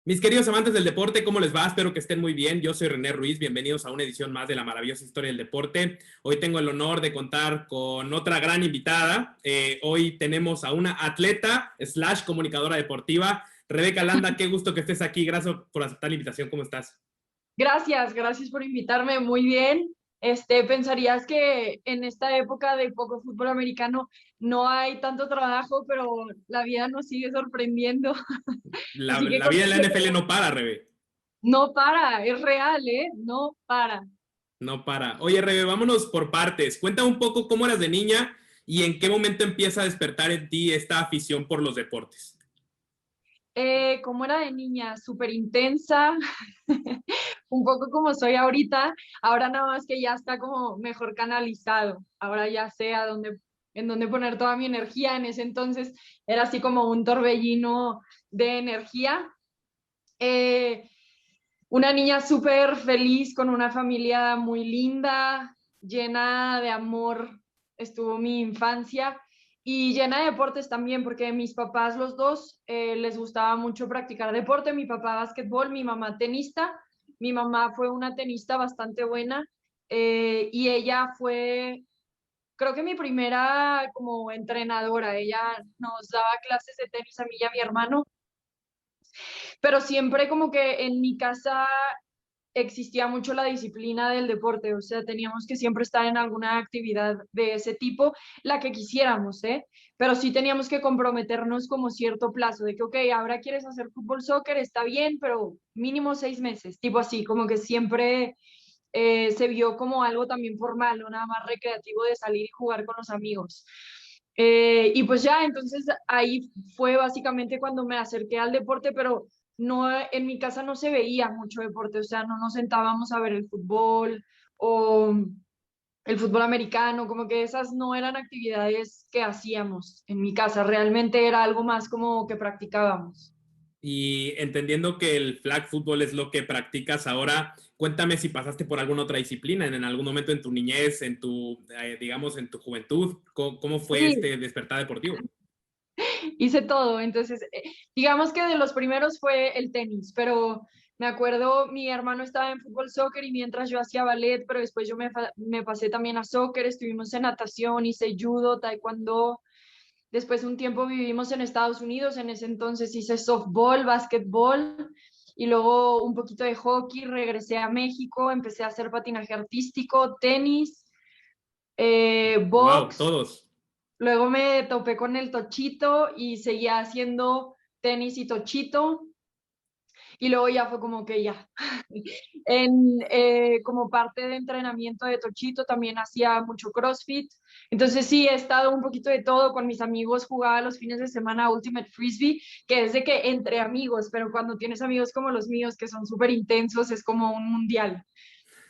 Mis queridos amantes del deporte, ¿cómo les va? Espero que estén muy bien. Yo soy René Ruiz, bienvenidos a una edición más de la maravillosa historia del deporte. Hoy tengo el honor de contar con otra gran invitada. Hoy tenemos a una atleta / comunicadora deportiva. Rebeca Landa, qué gusto que estés aquí. Gracias por aceptar la invitación. ¿Cómo estás? Gracias por invitarme, muy bien. Pensarías que en esta época de poco fútbol americano no hay tanto trabajo, pero la vida nos sigue sorprendiendo. La, Así que la vida en la contento. NFL no para, Rebe. No para, es real, ¿eh? No para. No para. Oye, Rebe, vámonos por partes. Cuenta un poco cómo eras de niña y en qué momento empieza a despertar en ti esta afición por los deportes. Como era de niña, súper intensa, un poco como soy ahorita, ahora nada más que ya está como mejor canalizado, ahora ya sé en dónde poner toda mi energía. En ese entonces era así como un torbellino de energía. Eh, una niña súper feliz con una familia muy linda, llena de amor, estuvo mi infancia y llena de deportes también, porque mis papás los dos les gustaba mucho practicar deporte, mi papá básquetbol, mi mamá tenista, mi mamá fue una tenista bastante buena y ella fue, creo que mi primera como entrenadora, ella nos daba clases de tenis a mí y a mi hermano, pero siempre como que en mi casa existía mucho la disciplina del deporte, o sea, teníamos que siempre estar en alguna actividad de ese tipo, la que quisiéramos, ¿eh? Pero sí teníamos que comprometernos como cierto plazo, de que, ok, ahora quieres hacer fútbol, soccer, está bien, pero mínimo 6 meses, tipo así, como que siempre se vio como algo también formal, no nada más recreativo de salir y jugar con los amigos. Y pues ya, entonces ahí fue básicamente cuando me acerqué al deporte, pero no, en mi casa no se veía mucho deporte, o sea, no nos sentábamos a ver el fútbol o el fútbol americano, como que esas no eran actividades que hacíamos en mi casa, realmente era algo más como que practicábamos. Y entendiendo que el flag football es lo que practicas ahora, cuéntame si pasaste por alguna otra disciplina en algún momento en tu niñez, en tu, digamos, en tu juventud. ¿Cómo fue Sí, este despertar deportivo? hice todo, entonces digamos que de los primeros fue el tenis, pero me acuerdo mi hermano estaba en fútbol soccer y mientras yo hacía ballet, pero después yo me pasé también a soccer, estuvimos en natación, hice judo, taekwondo. Después un tiempo vivimos en Estados Unidos, en ese entonces hice softball, básquetbol y luego un poquito de hockey, regresé a México, empecé a hacer patinaje artístico, tenis, Wow, box, todos. luego me topé con el tochito y seguía haciendo tenis y tochito y luego ya fue como que ya. Como parte de entrenamiento de Tochito también hacía mucho CrossFit. Entonces sí, he estado un poquito de todo. Con mis amigos jugaba los fines de semana Ultimate Frisbee, que es de que entre amigos, pero cuando tienes amigos como los míos, que son súper intensos, es como un mundial.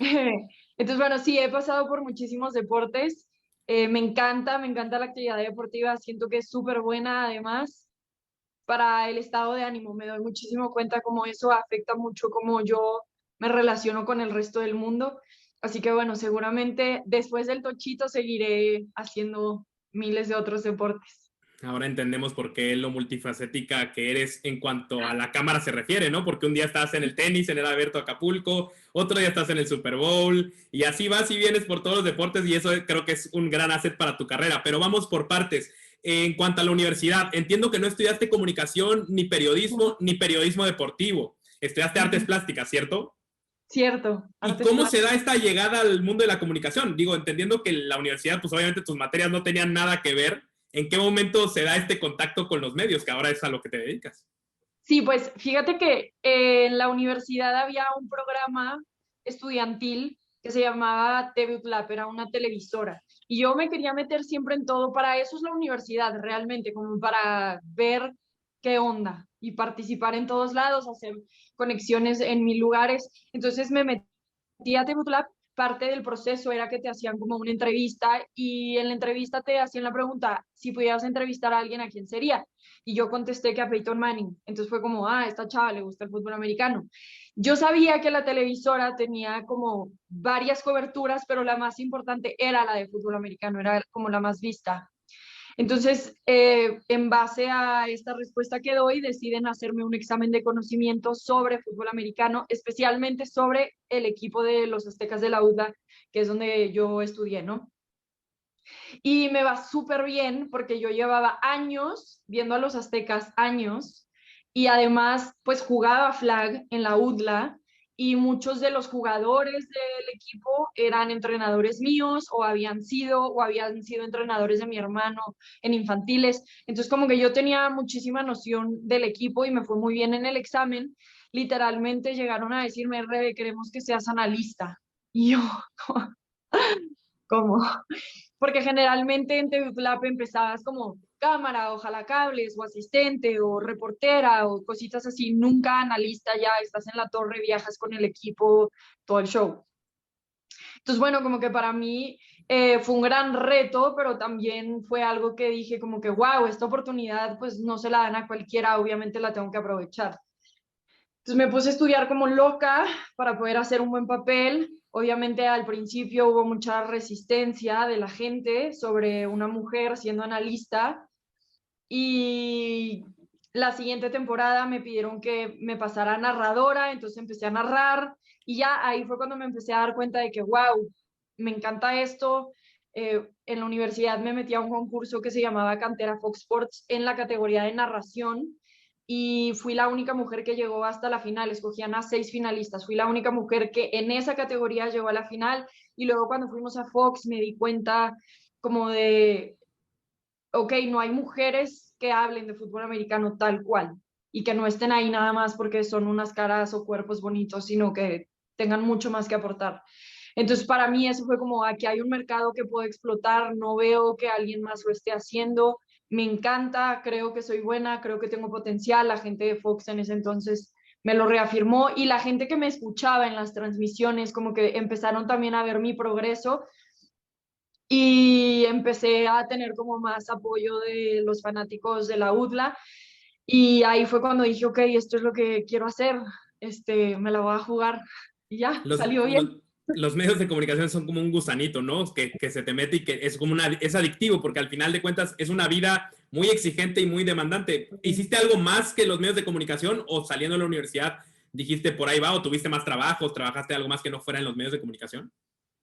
Entonces, bueno, sí, he pasado por muchísimos deportes. Me encanta la actividad deportiva. Siento que es súper buena además para el estado de ánimo. Me doy muchísimo cuenta cómo eso afecta mucho cómo yo me relaciono con el resto del mundo. Así que bueno, seguramente después del tochito seguiré haciendo miles de otros deportes. Ahora entendemos por qué lo multifacética que eres en cuanto a la cámara se refiere, ¿no? Porque un día estás en el tenis, en el Abierto Acapulco, otro día estás en el Super Bowl, y así vas y vienes por todos los deportes, y eso creo que es un gran asset para tu carrera. Pero vamos por partes. En cuanto a la universidad, entiendo que no estudiaste comunicación, ni periodismo deportivo. Estudiaste artes plásticas, ¿cierto? Cierto, ¿Y artes cómo se da plásticas. esta llegada al mundo de la comunicación? Digo, entendiendo que la universidad, pues obviamente tus materias no tenían nada que ver. ¿En qué momento se da este contacto con los medios, que ahora es a lo que te dedicas? Sí, pues fíjate que en la universidad había un programa estudiantil que se llamaba TV Lab, era una televisora. Y yo me quería meter siempre en todo, para eso es la universidad realmente, como para ver qué onda y participar en todos lados, hacer conexiones en mil lugares. Entonces me metí a TV Lab, parte del proceso era que te hacían como una entrevista y en la entrevista te hacían la pregunta, si pudieras entrevistar a alguien, ¿a quién sería? Y yo contesté que a Peyton Manning. Entonces fue como, ah, esta chava le gusta el fútbol americano. Yo sabía que la televisora tenía como varias coberturas, pero la más importante era la de fútbol americano, era como la más vista. Entonces, en base a esta respuesta que doy, deciden hacerme un examen de conocimiento sobre fútbol americano, especialmente sobre el equipo de los Aztecas de la UDLA, que es donde yo estudié, ¿no? Y me va súper bien porque yo llevaba años viendo a los Aztecas, años, y además pues jugaba flag en la UDLA y muchos de los jugadores del equipo eran entrenadores míos o habían sido entrenadores de mi hermano en infantiles. Entonces como que yo tenía muchísima noción del equipo y me fue muy bien en el examen. Literalmente llegaron a decirme, Rebe, queremos que seas analista. Y yo, ¿cómo? Porque generalmente en TVFLAP empezabas como cámara o jalacables o asistente o reportera o cositas así, nunca analista, ya estás en la torre, viajas con el equipo, todo el show. Entonces, bueno, como que para mí fue un gran reto, pero también fue algo que dije como que, wow, esta oportunidad pues no se la dan a cualquiera, obviamente la tengo que aprovechar. Entonces me puse a estudiar como loca para poder hacer un buen papel. Obviamente al principio hubo mucha resistencia de la gente sobre una mujer siendo analista y la siguiente temporada me pidieron que me pasara a narradora, entonces empecé a narrar y ya ahí fue cuando me empecé a dar cuenta de que, wow, me encanta esto. En la universidad me metí a un concurso que se llamaba Cantera Fox Sports en la categoría de narración y fui la única mujer que llegó hasta la final, escogían a 6 finalistas, fui la única mujer que en esa categoría llegó a la final y luego cuando fuimos a Fox me di cuenta como de, ok, no hay mujeres que hablen de fútbol americano tal cual y que no estén ahí nada más porque son unas caras o cuerpos bonitos, sino que tengan mucho más que aportar. Entonces, para mí eso fue como, aquí hay un mercado que puedo explotar, no veo que alguien más lo esté haciendo, me encanta, creo que soy buena, creo que tengo potencial, la gente de Fox en ese entonces me lo reafirmó y la gente que me escuchaba en las transmisiones como que empezaron también a ver mi progreso y empecé a tener como más apoyo de los fanáticos de la UDLA y ahí fue cuando dije, ok, esto es lo que quiero hacer, me la voy a jugar y ya, Los, salió bien. los, los medios de comunicación son como un gusanito, ¿no? Que se te mete y que es como es adictivo, porque al final de cuentas es una vida muy exigente y muy demandante. ¿Hiciste algo más que los medios de comunicación o saliendo de la universidad dijiste por ahí va o tuviste más trabajos, trabajaste algo más que no fuera en los medios de comunicación?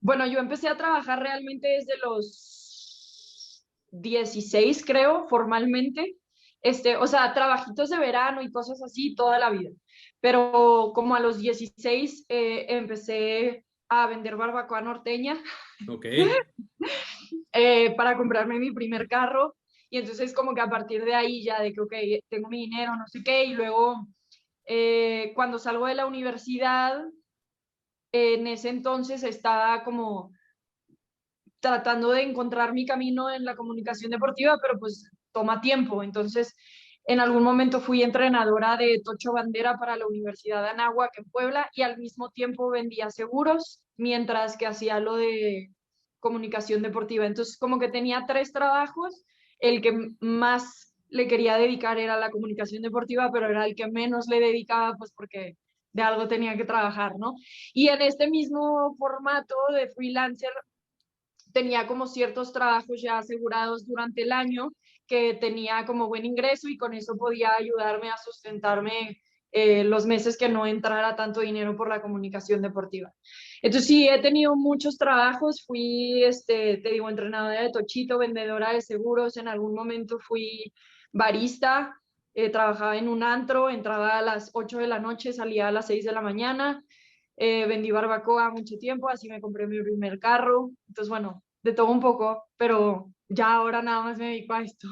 Bueno, yo empecé a trabajar realmente desde los 16, creo, formalmente. O sea, trabajitos de verano y cosas así toda la vida. Pero como a los 16 empecé a vender barbacoa norteña Ok. para comprarme mi primer carro. Y entonces como que a partir de ahí ya de que, ok, tengo mi dinero, no sé qué. Y luego cuando salgo de la universidad, en ese entonces estaba como tratando de encontrar mi camino en la comunicación deportiva, pero pues toma tiempo. Entonces, en algún momento fui entrenadora de Tocho Bandera para la Universidad de Anáhuac en Puebla y al mismo tiempo vendía seguros mientras que hacía lo de comunicación deportiva. Entonces, como que tenía 3 trabajos, el que más le quería dedicar era la comunicación deportiva, pero era el que menos le dedicaba, pues porque de algo tenía que trabajar, ¿no? Y en este mismo formato de freelancer tenía como ciertos trabajos ya asegurados durante el año que tenía como buen ingreso y con eso podía ayudarme a sustentarme los meses que no entrara tanto dinero por la comunicación deportiva. Entonces sí, he tenido muchos trabajos, fui, te digo, entrenadora de tochito, vendedora de seguros, en algún momento fui barista, trabajaba en un antro, entraba a las 8 de la noche, salía a las 6 de la mañana, vendí barbacoa mucho tiempo, así me compré mi primer carro. Entonces, bueno, de todo un poco, pero ya ahora nada más me dedico a esto.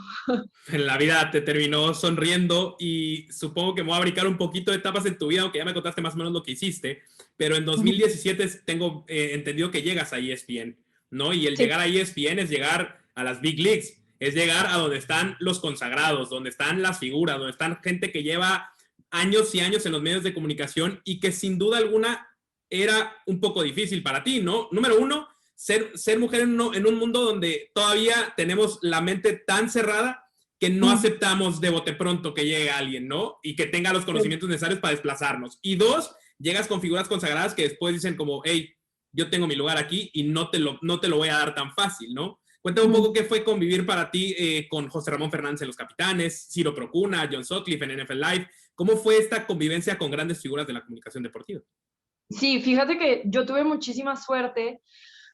En la vida te terminó sonriendo y supongo que me voy a brincar un poquito de etapas en tu vida, aunque ya me contaste más o menos lo que hiciste, pero en 2017 tengo entendido que llegas a ESPN, ¿no? Y el Sí, llegar a ESPN es llegar a las Big Leagues, es llegar a donde están los consagrados, donde están las figuras, donde están gente que lleva años y años en los medios de comunicación y que sin duda alguna era un poco difícil para ti, ¿no? Número uno, ser mujer en un mundo donde todavía tenemos la mente tan cerrada que no aceptamos de bote pronto que llegue alguien, ¿no? Y que tenga los conocimientos necesarios para desplazarnos. Y dos, llegas con figuras consagradas que después dicen como, hey, yo tengo mi lugar aquí y no te lo voy a dar tan fácil, ¿no? Cuéntame un poco qué fue convivir para ti con José Ramón Fernández en Los Capitanes, Ciro Procuna, John Sutcliffe en NFL Live. ¿Cómo fue esta convivencia con grandes figuras de la comunicación deportiva? Sí, fíjate que yo tuve muchísima suerte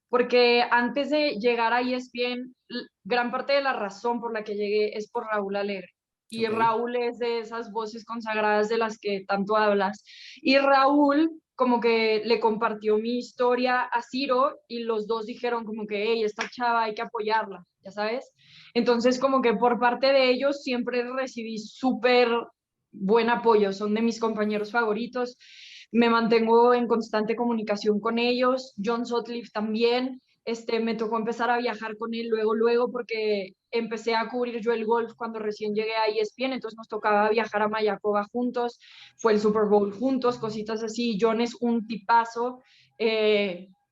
porque antes de llegar a ESPN, gran parte de la razón por la que llegué es por Raúl Alegre. Y Ok. Raúl es de esas voces consagradas de las que tanto hablas. Y Raúl como que le compartió mi historia a Ciro y los dos dijeron como que, hey, esta chava hay que apoyarla, ya sabes. Entonces como que por parte de ellos siempre recibí súper buen apoyo, son de mis compañeros favoritos, me mantengo en constante comunicación con ellos. John Sutcliffe también, me tocó empezar a viajar con él luego, porque empecé a cubrir yo el golf cuando recién llegué a ESPN, entonces nos tocaba viajar a Mayacoba juntos, fue el Super Bowl juntos, cositas así. John es un tipazo,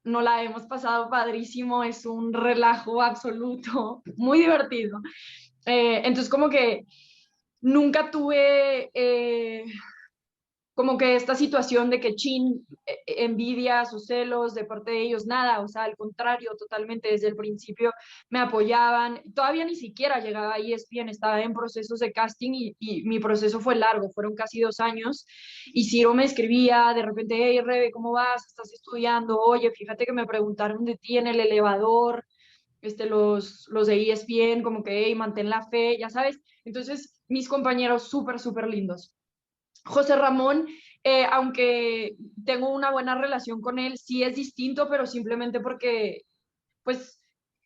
no la hemos pasado padrísimo, es un relajo absoluto, muy divertido. Entonces como que nunca tuve como que esta situación de que chin, envidias o celos de parte de ellos, nada, o sea, al contrario, totalmente desde el principio me apoyaban, todavía ni siquiera llegaba a ESPN, estaba en procesos de casting y mi proceso fue largo, fueron casi 2 años, y Ciro me escribía de repente, hey Rebe, ¿cómo vas? ¿Estás estudiando? Oye, fíjate que me preguntaron de ti en el elevador, los de ESPN, como que, hey, mantén la fe, ya sabes, entonces mis compañeros súper lindos. José Ramón, aunque tengo una buena relación con él, sí es distinto, pero simplemente porque, pues,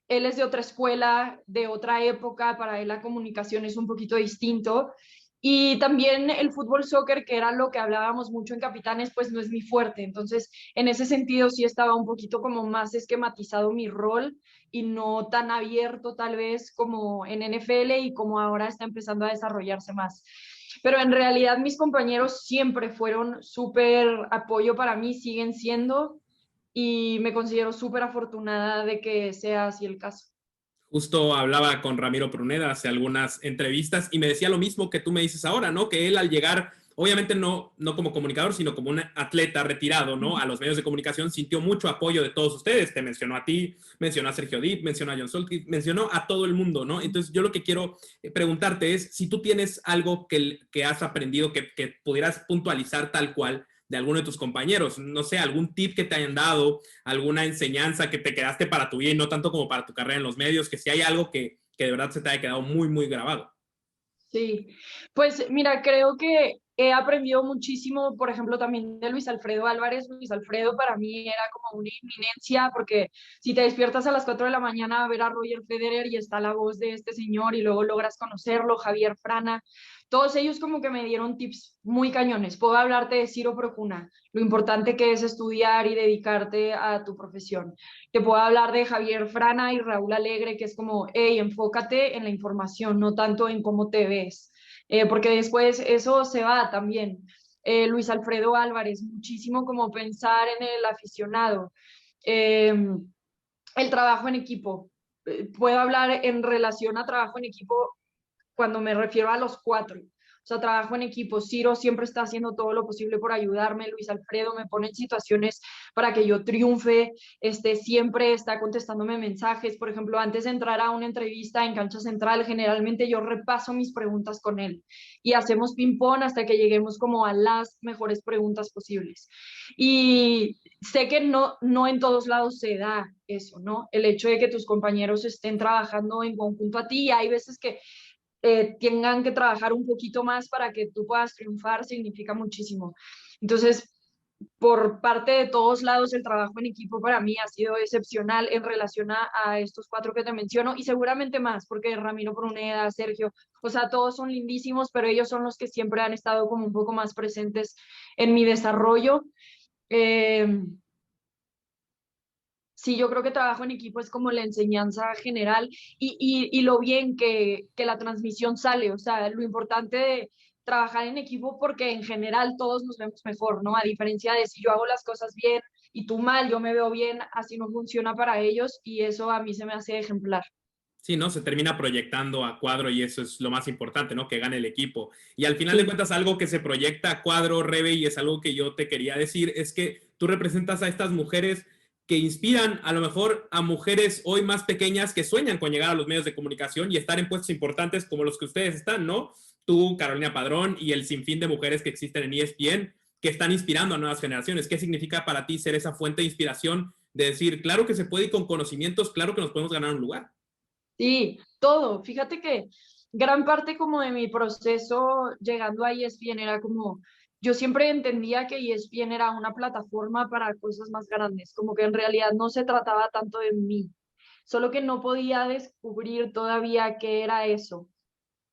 él es de otra escuela, de otra época, para él la comunicación es un poquito distinto. Y también el fútbol soccer, que era lo que hablábamos mucho en Capitanes, pues no es mi fuerte. Entonces, en ese sentido sí estaba un poquito como más esquematizado mi rol y no tan abierto tal vez como en NFL y como ahora está empezando a desarrollarse más. Pero en realidad mis compañeros siempre fueron súper apoyo para mí, siguen siendo, y me considero súper afortunada de que sea así el caso. Justo hablaba con Ramiro Pruneda hace algunas entrevistas y me decía lo mismo que tú me dices ahora, ¿no? Que él al llegar, obviamente no como comunicador, sino como un atleta retirado, ¿no? A los medios de comunicación, sintió mucho apoyo de todos ustedes. Te mencionó a ti, mencionó a Sergio Dip, mencionó a John Solkis, mencionó a todo el mundo, ¿no? Entonces yo lo que quiero preguntarte es si tú tienes algo que has aprendido que pudieras puntualizar tal cual de alguno de tus compañeros, no sé, algún tip que te hayan dado, alguna enseñanza que te quedaste para tu vida y no tanto como para tu carrera en los medios, que si hay algo que de verdad se te haya quedado muy grabado. Sí, pues mira, creo que he aprendido muchísimo, por ejemplo, también de Luis Alfredo Álvarez. Luis Alfredo para mí era como una inminencia, porque si te despiertas a las 4 de la mañana a ver a Roger Federer y está la voz de este señor y luego logras conocerlo, Javier Frana, todos ellos como que me dieron tips muy cañones. Puedo hablarte de Ciro Procuna, lo importante que es estudiar y dedicarte a tu profesión. Te puedo hablar de Javier Frana y Raúl Alegre, que es como, hey, enfócate en la información, no tanto en cómo te ves, porque después eso se va también. Luis Alfredo Álvarez, muchísimo como pensar en el aficionado, eh, el trabajo en equipo. Puedo hablar en relación a trabajo en equipo cuando me refiero a los cuatro. O sea, trabajo en equipo. Ciro siempre está haciendo todo lo posible por ayudarme. Luis Alfredo me pone en situaciones para que yo triunfe. Siempre está contestándome mensajes. Por ejemplo, antes de entrar a una entrevista en Cancha Central, generalmente yo repaso mis preguntas con él y hacemos ping-pong hasta que lleguemos como a las mejores preguntas posibles. Y sé que no en todos lados se da eso, ¿no? El hecho de que tus compañeros estén trabajando en conjunto a ti. Hay veces que tengan que trabajar un poquito más para que tú puedas triunfar significa muchísimo. Entonces, por parte de todos lados, el trabajo en equipo para mí ha sido excepcional en relación a estos cuatro que te menciono y seguramente más, porque Ramiro Pruneda, Sergio, o sea, todos son lindísimos, pero ellos son los que siempre han estado como un poco más presentes en mi desarrollo. Eh, Sí, yo creo que trabajo en equipo es como la enseñanza general y lo bien que la transmisión sale, o sea, lo importante de trabajar en equipo porque en general todos nos vemos mejor, ¿no? A diferencia de si yo hago las cosas bien y tú mal, yo me veo bien, así no funciona para ellos y eso a mí se me hace ejemplar. Sí, ¿no? Se termina proyectando a cuadro y eso es lo más importante, ¿no? Que gane el equipo. Y al final de Sí. cuentas, algo que se proyecta a cuadro, Rebe, y es algo que yo te quería decir, es que tú representas a estas mujeres que inspiran a lo mejor a mujeres hoy más pequeñas que sueñan con llegar a los medios de comunicación y estar en puestos importantes como los que ustedes están, ¿no? Tú, Carolina Padrón, y el sinfín de mujeres que existen en ESPN, que están inspirando a nuevas generaciones. ¿Qué significa para ti ser esa fuente de inspiración de decir, claro que se puede y con conocimientos, claro que nos podemos ganar un lugar? Sí, todo. Fíjate que gran parte como de mi proceso llegando a ESPN era como, yo siempre entendía que ESPN era una plataforma para cosas más grandes, como que en realidad no se trataba tanto de mí, solo que no podía descubrir todavía qué era eso.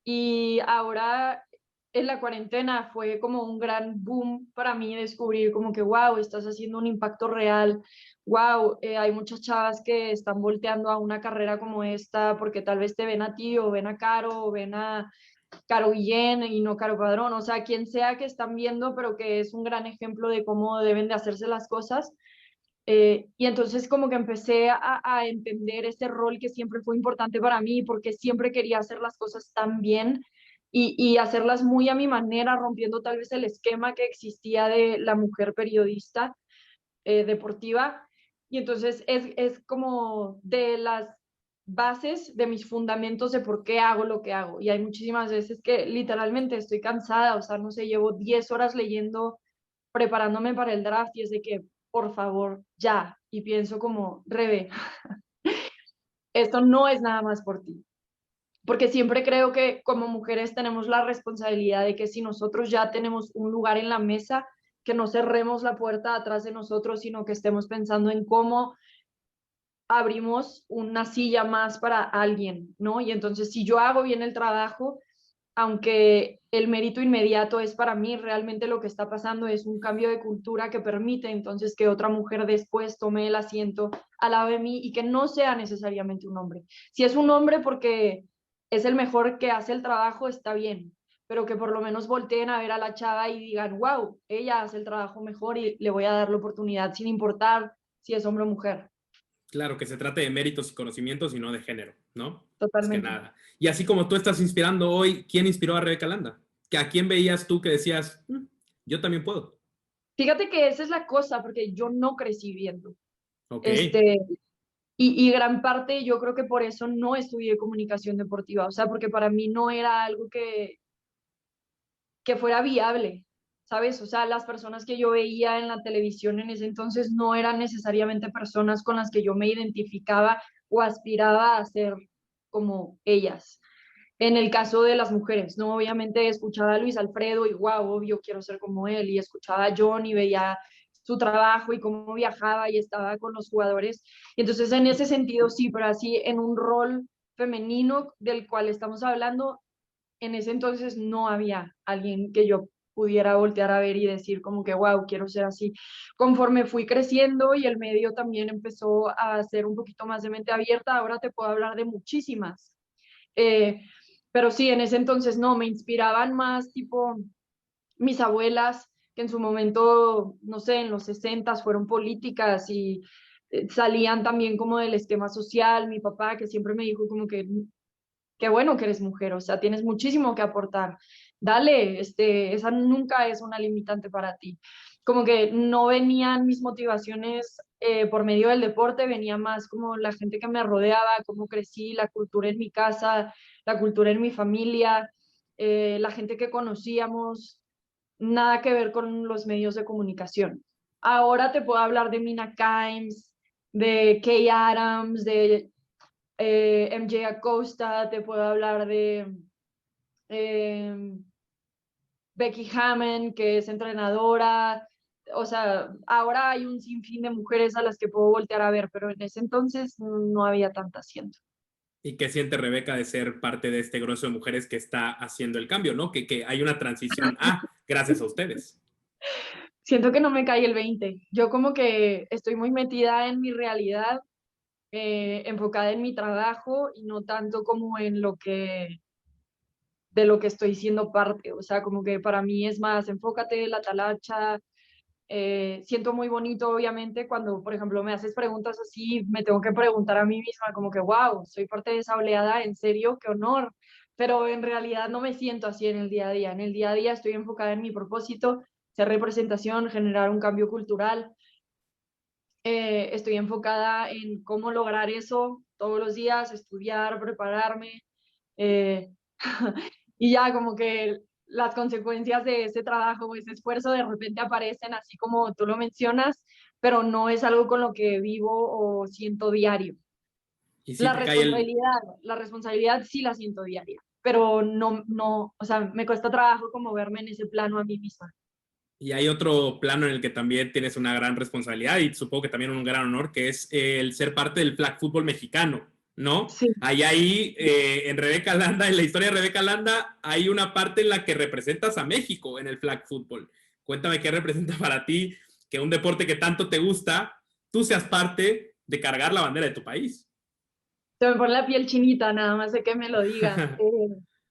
Y ahora en la cuarentena fue como un gran boom para mí descubrir como que, wow, estás haciendo un impacto real, wow, hay muchas chavas que están volteando a una carrera como esta porque tal vez te ven a ti o ven a Caro o ven a Caro Guillén y no Caro Padrón, o sea, quien sea que están viendo, pero que es un gran ejemplo de cómo deben de hacerse las cosas. Y entonces como que empecé a entender ese rol que siempre fue importante para mí, porque siempre quería hacer las cosas tan bien y hacerlas muy a mi manera, rompiendo tal vez el esquema que existía de la mujer periodista deportiva. Y entonces es como de las bases de mis fundamentos de por qué hago lo que hago. Y hay muchísimas veces que literalmente estoy cansada, o sea, no sé, llevo 10 horas leyendo, preparándome para el draft y es de que, por favor, ya. Y pienso como, Rebe, esto no es nada más por ti. Porque siempre creo que como mujeres tenemos la responsabilidad de que si nosotros ya tenemos un lugar en la mesa, que no cerremos la puerta atrás de nosotros, sino que estemos pensando en cómo abrimos una silla más para alguien, ¿no? Y entonces si yo hago bien el trabajo, aunque el mérito inmediato es para mí, realmente lo que está pasando es un cambio de cultura que permite entonces que otra mujer después tome el asiento al lado de mí y que no sea necesariamente un hombre. Si es un hombre porque es el mejor que hace el trabajo, está bien, pero que por lo menos volteen a ver a la chava y digan, wow, ella hace el trabajo mejor y le voy a dar la oportunidad sin importar si es hombre o mujer. Claro, que se trate de méritos y conocimientos y no de género, ¿no? Es que Totalmente. nada. Y así como tú estás inspirando hoy, ¿quién inspiró a Rebeca Landa? ¿Que ¿A quién veías tú que decías, yo también puedo? Fíjate que esa es la cosa, porque yo no crecí viendo. Ok, Este, y gran parte yo creo que por eso no estudié comunicación deportiva, o sea, porque para mí no era algo que fuera viable, ¿sabes? O sea, las personas que yo veía en la televisión en ese entonces no eran necesariamente personas con las que yo me identificaba o aspiraba a ser como ellas. En el caso de las mujeres, ¿no? Obviamente escuchaba a Luis Alfredo y wow, obvio, quiero ser como él, y escuchaba a John y veía su trabajo y cómo viajaba y estaba con los jugadores. Y entonces en ese sentido sí, pero así en un rol femenino del cual estamos hablando, en ese entonces no había alguien que yo pudiera voltear a ver y decir como que wow, quiero ser así. Conforme fui creciendo y el medio también empezó a ser un poquito más de mente abierta, ahora te puedo hablar de muchísimas. Eh, pero sí, en ese entonces no, me inspiraban más tipo mis abuelas, que en su momento, no sé, en los 60 fueron políticas y salían también como del esquema social, mi papá que siempre me dijo como que qué bueno que eres mujer, o sea, tienes muchísimo que aportar. Dale, esa nunca es una limitante para ti. Como que no venían mis motivaciones por medio del deporte, venía más como la gente que me rodeaba, cómo crecí, la cultura en mi casa, la cultura en mi familia, la gente que conocíamos, nada que ver con los medios de comunicación. Ahora te puedo hablar de Mina Kimes, de Kay Adams, de MJ Acosta, te puedo hablar de eh, Becky Hammond, que es entrenadora. O sea, ahora hay un sinfín de mujeres a las que puedo voltear a ver, pero en ese entonces no había tanta siendo. ¿y qué siente Rebeca de ser parte de este grueso de mujeres que está haciendo el cambio, ¿no? Que hay una transición gracias a ustedes. Siento que no me cae el 20. Yo como que estoy muy metida en mi realidad, enfocada en mi trabajo y no tanto como en lo que de lo que estoy siendo parte. O sea, como que para mí es más, enfócate, la talacha. Siento muy bonito, obviamente, cuando, por ejemplo, me haces preguntas así, me tengo que preguntar a mí misma, como que, wow, soy parte de esa oleada, en serio, qué honor. Pero en realidad no me siento así en el día a día. En el día a día estoy enfocada en mi propósito, ser representación, generar un cambio cultural. Estoy enfocada en cómo lograr eso todos los días, estudiar, prepararme. eh, y ya como que las consecuencias de ese trabajo, ese esfuerzo de repente aparecen así como tú lo mencionas, pero no es algo con lo que vivo o siento diario. Y sí te cae el, La responsabilidad sí la siento diaria, pero no, o sea, me cuesta trabajo como verme en ese plano a mí misma. Y hay otro plano en el que también tienes una gran responsabilidad y supongo que también un gran honor, que es el ser parte del flag fútbol mexicano, ¿no? Sí. Ahí, en Rebeca Landa, en la historia de Rebeca Landa, hay una parte en la que representas a México en el flag fútbol. Cuéntame qué representa para ti que un deporte que tanto te gusta, tú seas parte de cargar la bandera de tu país. Se me pone la piel chinita, nada más de que me lo digas.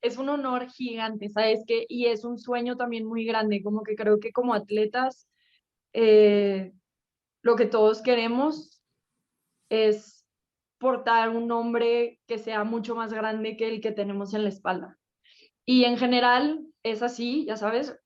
Es un honor gigante, ¿sabes qué? Y es un sueño también muy grande, como que creo que como atletas, eh, lo que todos queremos es portar un nombre que sea mucho más grande que el que tenemos en la espalda. Y en general es así, ya sabes,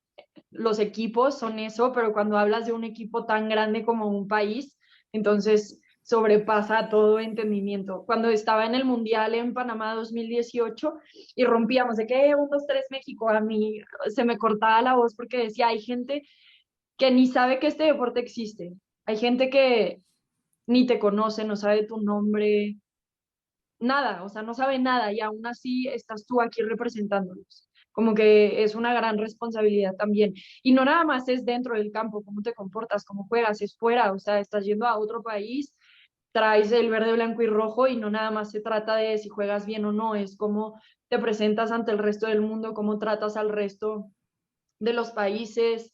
los equipos son eso, pero cuando hablas de un equipo tan grande como un país, entonces sobrepasa todo entendimiento. Cuando estaba en el Mundial en Panamá 2018 y rompíamos de que 1, 2, 3 México, a mí se me cortaba la voz porque decía, hay gente que ni sabe que este deporte existe. Hay gente que ni te conoce, no sabe tu nombre, nada, o sea, no sabe nada y aún así estás tú aquí representándolos. Como que es una gran responsabilidad también. Y no nada más es dentro del campo, cómo te comportas, cómo juegas, es fuera, o sea, estás yendo a otro país, traes el verde, blanco y rojo y no nada más se trata de si juegas bien o no, es cómo te presentas ante el resto del mundo, cómo tratas al resto de los países.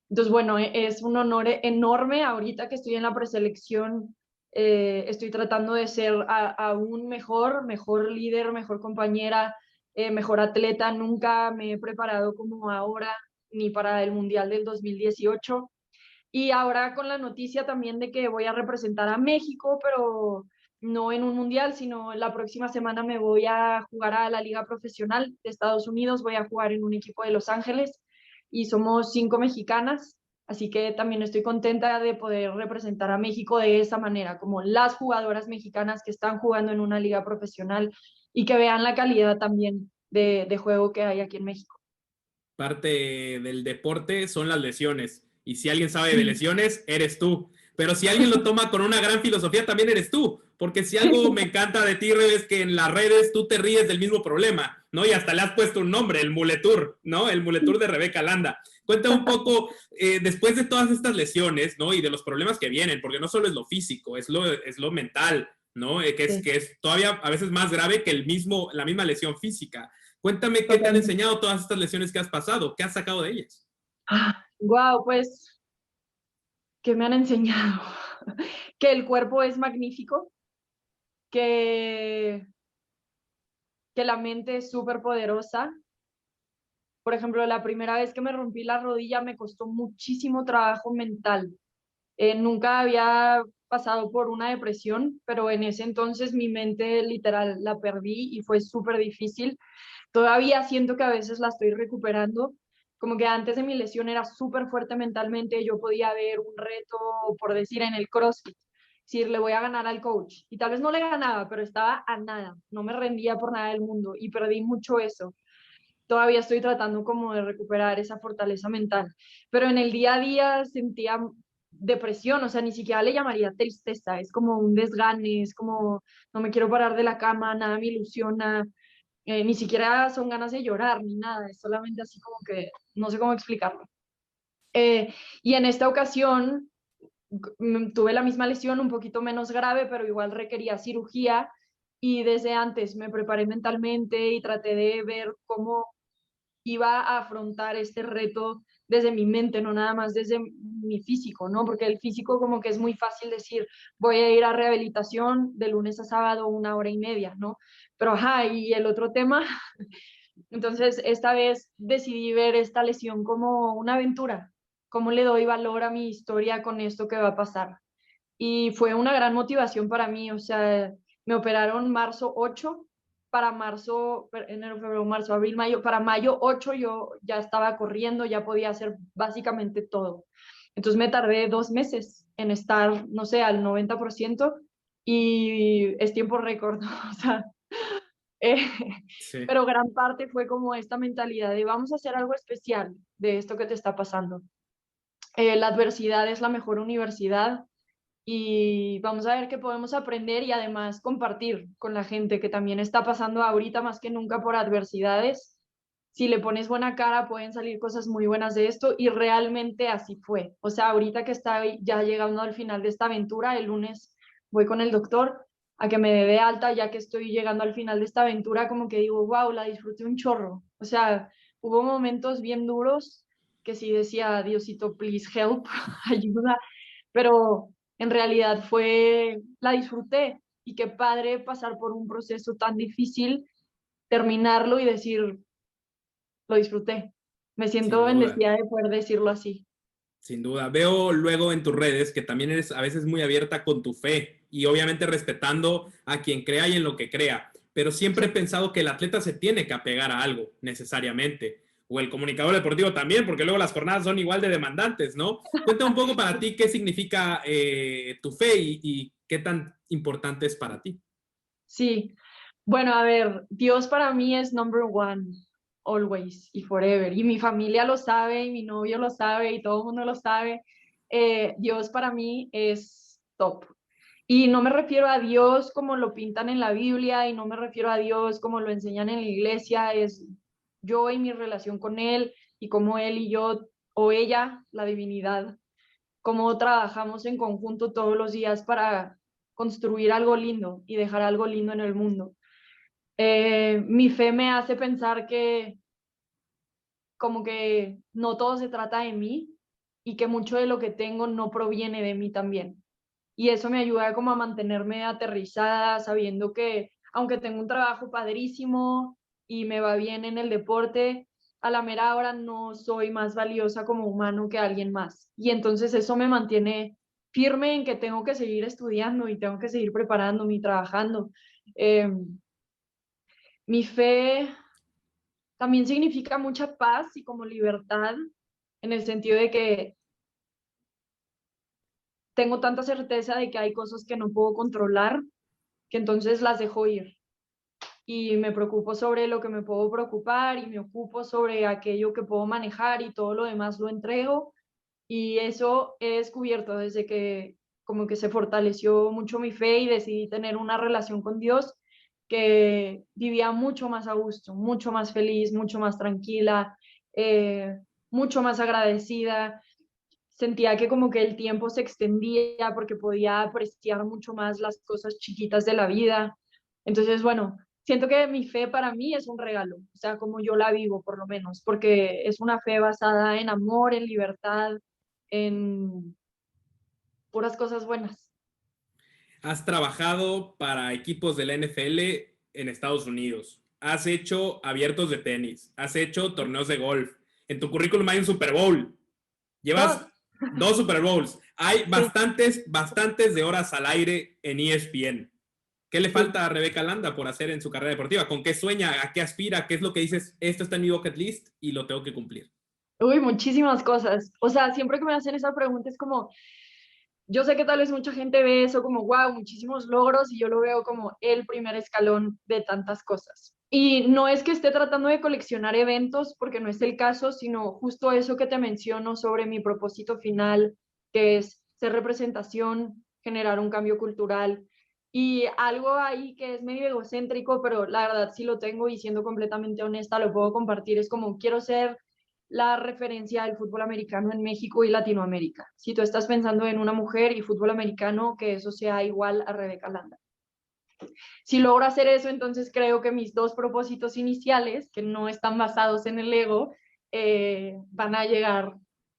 Entonces, bueno, es un honor enorme. Ahorita que estoy en la preselección, estoy tratando de ser aún mejor, mejor líder, mejor compañera, mejor atleta. Nunca me he preparado como ahora, ni para el Mundial del 2018. Y ahora con la noticia también de que voy a representar a México, pero no en un mundial, sino la próxima semana me voy a jugar a la Liga Profesional de Estados Unidos, voy a jugar en un equipo de Los Ángeles y somos 5 mexicanas, así que también estoy contenta de poder representar a México de esa manera, como las jugadoras mexicanas que están jugando en una liga profesional y que vean la calidad también de juego que hay aquí en México. Parte del deporte son las lesiones. Y si alguien sabe de Sí, lesiones, eres tú. Pero si alguien lo toma con una gran filosofía, también eres tú. Porque si algo me encanta de ti, Rebe, es que en las redes tú te ríes del mismo problema, ¿no? Y hasta le has puesto un nombre, el Muletur, ¿no? El Muletur de Rebeca Landa. Cuéntame un poco, después de todas estas lesiones, ¿no? Y de los problemas que vienen, porque no solo es lo físico, es lo mental, ¿no? sí, Que es todavía a veces más grave que la misma lesión física. Cuéntame qué te han totalmente. enseñado todas estas lesiones que has pasado, qué has sacado de ellas. Wow, pues, ¿qué me han enseñado? Que el cuerpo es magnífico, que, que la mente es súper poderosa. Por ejemplo, la primera vez que me rompí la rodilla me costó muchísimo trabajo mental. Nunca había pasado por una depresión, pero en ese entonces mi mente literal la perdí y fue súper difícil. Todavía siento que a veces la estoy recuperando, como que antes de mi lesión era súper fuerte mentalmente, yo podía ver un reto, por decir, en el CrossFit, decir, le voy a ganar al coach, y tal vez no le ganaba, pero estaba a nada, no me rendía por nada del mundo, y perdí mucho eso. Todavía estoy tratando como de recuperar esa fortaleza mental, pero en el día a día sentía depresión, o sea, ni siquiera le llamaría tristeza, es como un desgane, es como no me quiero parar de la cama, nada me ilusiona, ni siquiera son ganas de llorar ni nada, es solamente así como que no sé cómo explicarlo. Y en esta ocasión tuve la misma lesión, un poquito menos grave, pero igual requería cirugía y desde antes me preparé mentalmente y traté de ver cómo iba a afrontar este reto desde mi mente, no nada más desde mi físico, ¿no? Porque el físico como que es muy fácil decir, voy a ir a rehabilitación de lunes a sábado 1 hora y media, ¿no? Pero ajá, y el otro tema, entonces esta vez decidí ver esta lesión como una aventura, cómo le doy valor a mi historia con esto que va a pasar. Y fue una gran motivación para mí, o sea, me operaron marzo 8, para marzo, enero, febrero, marzo, abril, mayo, para mayo 8 yo ya estaba corriendo, ya podía hacer básicamente todo. Entonces me tardé 2 meses en estar, no sé, al 90% y es tiempo récord, o sea, eh, Sí, pero gran parte fue como esta mentalidad de vamos a hacer algo especial de esto que te está pasando. La adversidad es la mejor universidad y vamos a ver qué podemos aprender y además compartir con la gente que también está pasando ahorita más que nunca por adversidades. Si le pones buena cara, pueden salir cosas muy buenas de esto y realmente así fue. O sea, ahorita que está ya llegando al final de esta aventura, el lunes voy con el doctor a que me dé de alta, ya que estoy llegando al final de esta aventura, como que digo, wow, la disfruté un chorro. O sea, hubo momentos bien duros que sí decía, Diosito, please help, ayuda, pero en realidad la disfruté y qué padre pasar por un proceso tan difícil, terminarlo y decir, lo disfruté. Me sin siento duda. bendecida de poder decirlo así. Sin duda. Veo luego en tus redes que también eres a veces muy abierta con tu fe y obviamente respetando a quien crea y en lo que crea. Pero siempre he Sí, pensado que el atleta se tiene que apegar a algo, necesariamente. O el comunicador deportivo también, porque luego las jornadas son igual de demandantes, ¿no? Cuenta un poco para ti qué significa tu fe y qué tan importante es para ti. sí. Bueno, a ver, Dios para mí es number one, always y forever. Y mi familia lo sabe, y mi novio lo sabe, y todo el mundo lo sabe. Dios para mí es top. Y no me refiero a Dios como lo pintan en la Biblia, y no me refiero a Dios como lo enseñan en la iglesia, es yo y mi relación con Él, y como Él y yo, o ella, la divinidad, cómo trabajamos en conjunto todos los días para construir algo lindo y dejar algo lindo en el mundo. Mi fe me hace pensar que como que no todo se trata de mí y que mucho de lo que tengo no proviene de mí también. Y eso me ayuda como a mantenerme aterrizada, sabiendo que aunque tengo un trabajo padrísimo y me va bien en el deporte, a la mera hora no soy más valiosa como humano que alguien más. Y entonces eso me mantiene firme en que tengo que seguir estudiando y tengo que seguir preparándome y trabajando. Eh, mi fe también significa mucha paz y como libertad en el sentido de que tengo tanta certeza de que hay cosas que no puedo controlar, que entonces las dejo ir. Y me preocupo sobre lo que me puedo preocupar y me ocupo sobre aquello que puedo manejar y todo lo demás lo entrego. Y eso he descubierto desde que como que se fortaleció mucho mi fe y decidí tener una relación con Dios que vivía mucho más a gusto, mucho más feliz, mucho más tranquila, eh, mucho más agradecida. Sentía que como que el tiempo se extendía porque podía apreciar mucho más las cosas chiquitas de la vida. Entonces, bueno, siento que mi fe para mí es un regalo, o sea, como yo la vivo por lo menos, porque es una fe basada en amor, en libertad, en puras cosas buenas. Has trabajado para equipos de la NFL en Estados Unidos. Has hecho abiertos de tenis. Has hecho torneos de golf. En tu currículum hay un Super Bowl. Dos, Llevas 2 Super Bowls. Hay sí, bastantes de horas al aire en ESPN. ¿Qué le sí. falta a Rebeca Landa por hacer en su carrera deportiva? ¿Con qué sueña? ¿A qué aspira? ¿Qué es lo que dices? Esto está en mi bucket list y lo tengo que cumplir. Uy, muchísimas cosas. O sea, siempre que me hacen esa pregunta es como, yo sé que tal vez mucha gente ve eso como, wow, muchísimos logros y yo lo veo como el primer escalón de tantas cosas. Y no es que esté tratando de coleccionar eventos, porque no es el caso, sino justo eso que te menciono sobre mi propósito final, que es ser representación, generar un cambio cultural. Y algo ahí que es medio egocéntrico, pero la verdad sí lo tengo y siendo completamente honesta lo puedo compartir, es como quiero ser la referencia del fútbol americano en México y Latinoamérica. Si tú estás pensando en una mujer y fútbol americano, que eso sea igual a Rebeca Landa. Si logro hacer eso, entonces creo que mis dos propósitos iniciales, que no están basados en el ego, van a llegar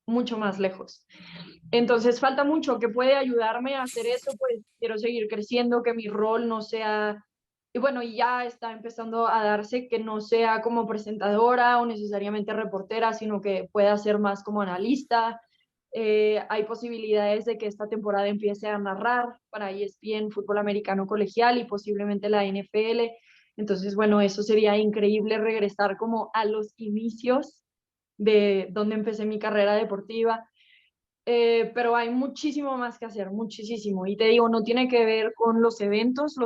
mucho más lejos. Entonces falta mucho que puede ayudarme a hacer eso, pues quiero seguir creciendo, que mi rol no sea, y bueno, ya está empezando a darse que no sea como presentadora o necesariamente reportera, sino que pueda ser más como analista. Hay posibilidades de que esta temporada empiece a narrar para ESPN fútbol americano colegial y posiblemente la NFL. Entonces, bueno, eso sería increíble regresar como a los inicios de donde empecé mi carrera deportiva. pero hay muchísimo más que hacer, muchísimo. Y te digo, no tiene que ver con los eventos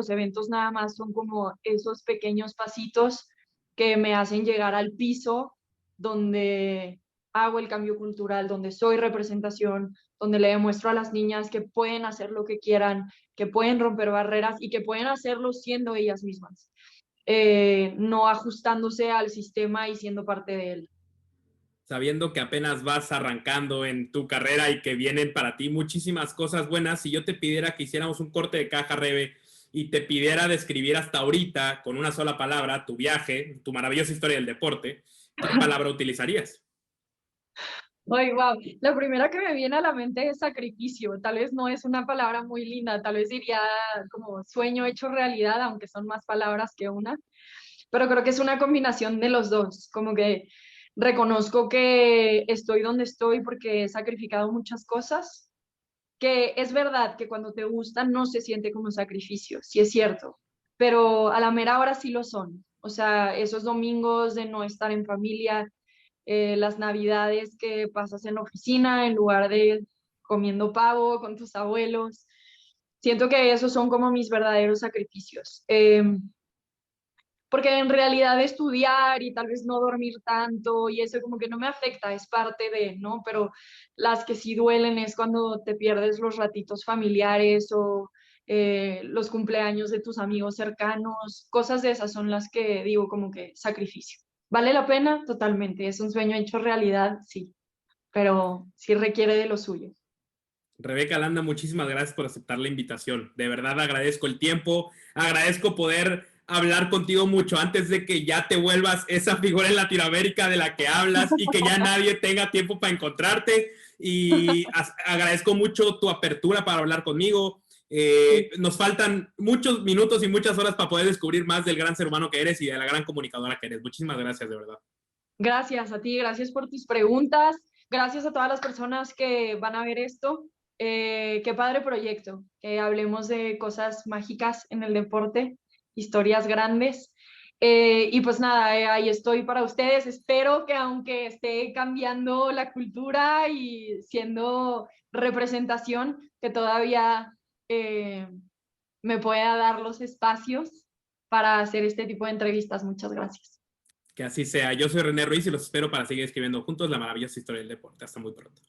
nada más son como esos pequeños pasitos que me hacen llegar al piso donde hago el cambio cultural, donde soy representación, donde le demuestro a las niñas que pueden hacer lo que quieran, que pueden romper barreras y que pueden hacerlo siendo ellas mismas, no ajustándose al sistema y siendo parte de él. Sabiendo que apenas vas arrancando en tu carrera y que vienen para ti muchísimas cosas buenas, si yo te pidiera que hiciéramos un corte de caja, Rebe, y te pidiera describir hasta ahorita con una sola palabra tu viaje, tu maravillosa historia del deporte, ¿qué palabra utilizarías? Ay, wow. La primera que me viene a la mente es sacrificio. Tal vez no es una palabra muy linda, tal vez diría como sueño hecho realidad, aunque son más palabras que una. Pero creo que es una combinación de los dos, como que reconozco que estoy donde estoy porque he sacrificado muchas cosas, que es verdad que cuando te gusta no se siente como sacrificio, sí es cierto, pero a la mera hora sí lo son. O sea, esos domingos de no estar en familia, las navidades que pasas en la oficina en lugar de comiendo pavo con tus abuelos, siento que esos son como mis verdaderos sacrificios. Porque en realidad estudiar y tal vez no dormir tanto y eso como que no me afecta, es parte de, ¿no? Pero las que sí duelen es cuando te pierdes los ratitos familiares o los cumpleaños de tus amigos cercanos, cosas de esas son las que digo como que sacrificio. ¿Vale la pena? Totalmente. ¿Es un sueño hecho realidad? Sí, pero sí requiere de lo suyo. Rebeca Landa, muchísimas gracias por aceptar la invitación. De verdad agradezco el tiempo, agradezco poder hablar contigo mucho antes de que ya te vuelvas esa figura en Latinoamérica de la que hablas y que ya nadie tenga tiempo para encontrarte. Y agradezco mucho tu apertura para hablar conmigo. Sí. Nos faltan muchos minutos y muchas horas para poder descubrir más del gran ser humano que eres y de la gran comunicadora que eres. Muchísimas gracias, de verdad. Gracias a ti, gracias por tus preguntas, gracias a todas las personas que van a ver esto. Qué padre proyecto, que hablemos de cosas mágicas en el deporte, historias grandes. Y pues nada, ahí estoy para ustedes. Espero que aunque esté cambiando la cultura y siendo representación, que todavía eh, me pueda dar los espacios para hacer este tipo de entrevistas. Muchas gracias. Que así sea. Yo soy René Ruiz y los espero para seguir escribiendo juntos la maravillosa historia del deporte. Hasta muy pronto.